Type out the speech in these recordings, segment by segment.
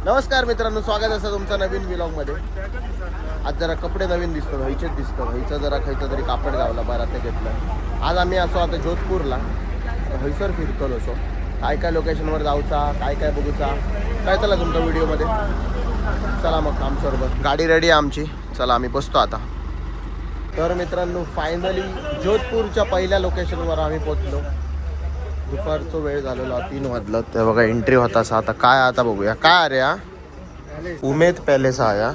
नमस्कार मित्रांनो, स्वागत असं तुमचं नवीन व्लॉगमध्ये. आज जरा कपडे नवीन दिसतो, व्हायचेच दिसतं. व्हायचं जरा खायचं तरी कापड गावला बरं ते घेतलं. आज आम्ही असो आता जोधपूरला हयसर फिरतो असो. काय काय लोकेशनवर जाऊचा, काय काय बघूचा, काय त्याला तुमच्या व्हिडिओमध्ये. चला मग आमच्याबरोबर गाडी रेडी आहे आमची. चला आम्ही बसतो आता. तर मित्रांनो, फायनली जोधपूरच्या पहिल्या लोकेशनवर आम्ही पोचलो. दुपारचा वेळ झालेला, 3 वाजलं. ते बघा एंट्री होता असा. आता काय आता बघूया काय अरे हा उमेद पॅलेस आया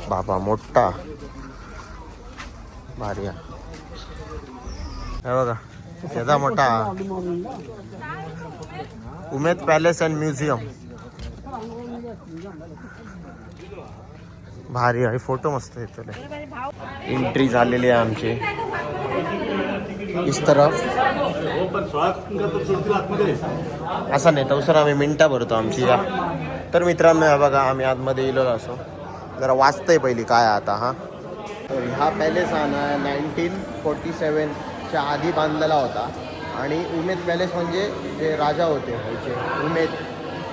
बाबा, मोठा भारी आहे. हे बघा त्याचा मोठा उमेद पॅलेस अँड म्युझियम. भारी आहे, फोटो मस्त येतो. एंट्री झालेली आहे आमची. इस तरफ असं नाही तर सर आम्ही मिनटा भरतो आमची या. तर मित्रांनो हा बघा आम्ही आतमध्ये गेलो असो. जरा वाचतंय पहिली काय आता. तर हा पॅलेस हा ना 1947च्या आधी बांधलेला होता. आणि उमेद पॅलेस म्हणजे जे राजा होते व्हायचे उमेद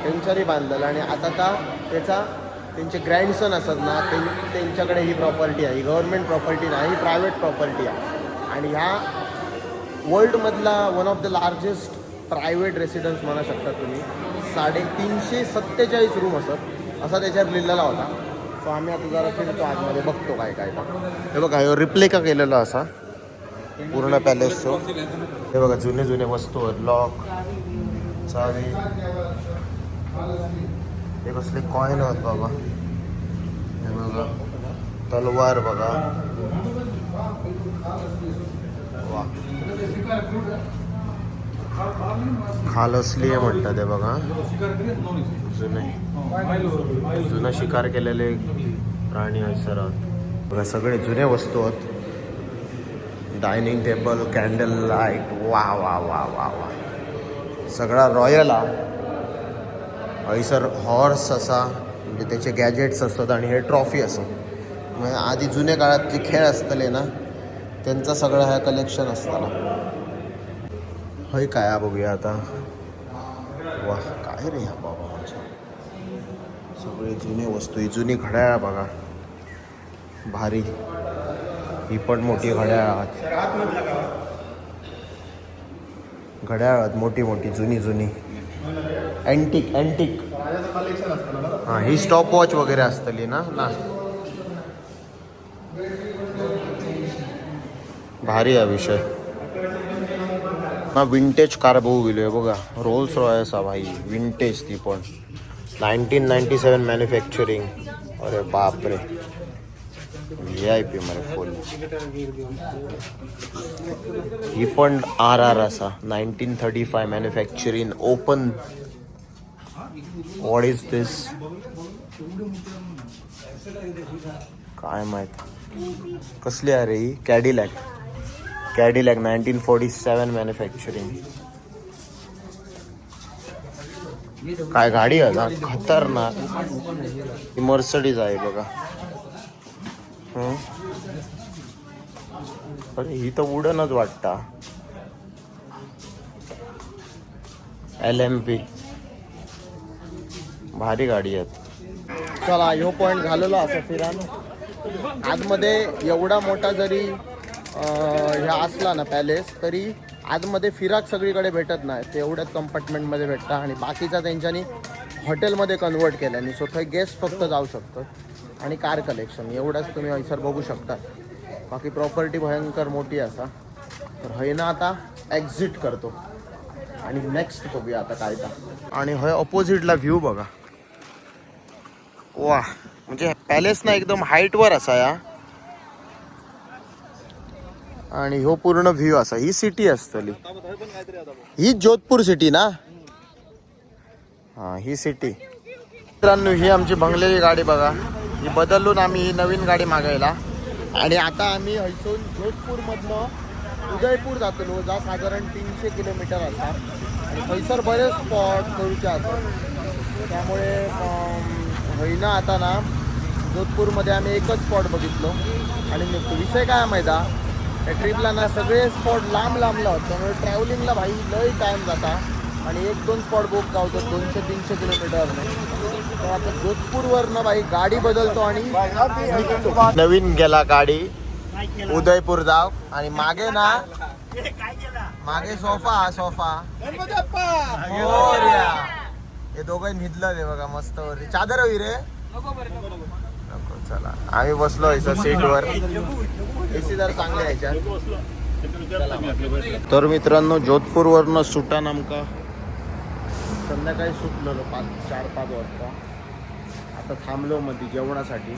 त्यांच्यानी बांधलेला. आणि आता त्यांचे ग्रँडसन असतात ना त्यांच्याकडे ही प्रॉपर्टी आहे. ही गव्हर्नमेंट प्रॉपर्टी नाही, ही प्रायव्हेट प्रॉपर्टी आहे. आणि ह्या वर्ल्डमधला one of the largest private residence म्हणू शकता तुम्ही. 347 रूम असत असा त्याच्यावर लिहिलेला होता. तो आम्ही आता जरा फिरतो आतमध्ये, बघतो काय काय. हे बघा हे रिप्लिका केलेला असा पूर्ण पॅलेसचं. हे बघा जुने जुने वस्तू आहेत, लॉक, चावी, हे कसले कॉईन आहेत बाबा. हे बघा तलवार बघा, वा खाल असली आहे म्हणतात. ते बघा जुनं शिकार केलेले प्राणी आहेत सर. बघा सगळे जुने वस्तू आहेत. डायनिंग टेबल, कॅन्डल लाईट, वा वा वा वा वा, सगळा रॉयल हा. हयसर हॉर्स असा म्हणजे त्याचे गॅजेट्स असतात. आणि हे ट्रॉफी असत. म्हणजे आधी जुन्या काळात जे खेळ असतले ना त्यांचं सगळं ह्या कलेक्शन असताना. होय काय बघूया आता. वा काय रे ह्या बाबा, माझ्या सगळे जुने वस्तू. ही जुनी घड्याळ बघा, भारी. ही पण मोठी घड्याळ, घड्याळ मोठी मोठी जुनी जुनी अँटिक अँटिक. हां ही स्टॉप वॉच वगैरे असतली ना. भारी आहे विषय. विंटेज कार बघू गेलोय बघा. रोल्स रॉयस हा भाई, विंटेज. ती पण 1997 मॅन्युफॅक्चरिंग. अरे बापरे, VIP मध्ये फुल. ही पण RR असा 1935 मॅन्युफॅक्चरिंग ओपन. व्हॉट इज दिस काय माहित कसली आहे रे ही. कॅडिलॅक 1947 मॅन्युफॅक्चरिंग. काय गाडी आहे ना, खतरनाक. ही मर्सडीज आहे बघा. अरे ही तर उडनच वाटता. LMP भारी गाडी आहेत. चला ह्यो पॉईंट झालेलो असं फिरान. आतमध्ये एवढा मोठा जरी ह्या असला ना पॅलेस, तरी आतमध्ये फिराक सगळीकडे भेटत नाही. ते एवढ्याच कंपार्टमेंटमध्ये भेटतं. आणि बाकीचा त्यांच्यानी हॉटेलमध्ये कन्वर्ट केलं. आणि स्वतः गेस्ट फक्त जाऊ शकतात. आणि कार कलेक्शन एवढंच तुम्ही हयसर बघू शकता. बाकी प्रॉपर्टी भयंकर मोठी असा. तर हय ना आता एक्झिट करतो आणि नेक्स्ट बघूया आता काय का. आणि हय ऑपोजिटला व्ह्यू बघा. वा म्हणजे पॅलेस ना एकदम हाईटवर असा या. आणि ह्यो पूर्ण व्ह्यू असा. ही सिटी असतली, ही जोधपूर सिटी ना. हा ही सिटी. मित्रांनो ही आमची भंगलेली गाडी बघा. ही बदलून आम्ही ही नवीन गाडी मागायला. आणि आता आम्ही हयसून जोधपूरमधनं उदयपूर जातलो, जा साधारण 300 किलोमीटर असतात. आणि थंयसर बरेच स्पॉट करूचे असतात. त्यामुळे होईना आता ना जोधपूरमध्ये आम्ही एकच स्पॉट बघितलो आणि निघतो. विषय काय माहिती आहे, त्या ट्रिपला ना सगळे स्पॉट लांब लांबला होता. त्यामुळे ट्रॅव्हलिंगला भाई लई टाईम जाता. आणि 1-2 स्पॉट बुक गावतात 200-300 किलोमीटर तर आता जोधपूरवरनं भाई गाडी बदलतो आणि निघतो. नवीन गेला गाडी उदयपूर जाव आणि मागे ना मागे सोफा हे दोघं निधलं ते बघा मस्त वरती चादर हवी रे नको चला आम्ही बसलो सीटवर एसी जर चांगले ह्याच्यात. तर मित्रांनो जोधपूरवरनं सुटान आमका संध्याकाळी सुटलेलो 4-5 वाजता. आता थांबलो मध्ये जेवणासाठी.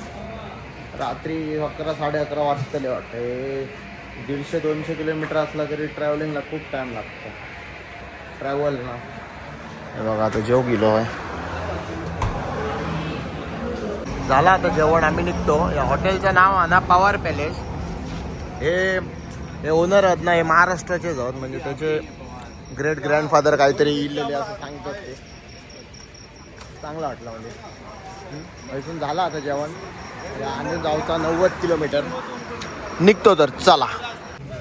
रात्री 11-11:30 वाजतले वाटतं. हे 150-200 किलोमीटर असला तरी ट्रॅव्हलिंगला खूप टाईम लागतो ट्रॅव्हल ना. हे बघा आता जेव गेलो आहे झाला आता जेवण आम्ही निघतो. या हॉटेलचं नाव आहे ना पवार पॅलेस. हे ओनर आहेत ना हे महाराष्ट्राचेच आहेत म्हणजे त्याचे ग्रेट ग्रँडफादर काहीतरी इलेले असं सांगतात ते. चांगलं वाटलं म्हणजे इथून झालं आता जेवण. आणि जाऊचा 90 किलोमीटर निघतो तर चला.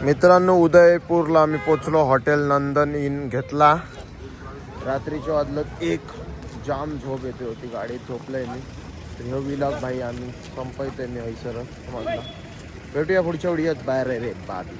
मित्रांनो उदयपूरला आम्ही पोचलो. हॉटेल नंदन इन घेतला. रात्रीच्या वाजलं 1 जाम झोप येते होती गाडीत झोपलंय मी. ह्यो विलॉग भाई आम्ही संपवतोय मी हैसर. भेटूया पुढच्या व्हिडिओत. बाहेर रे बाबी.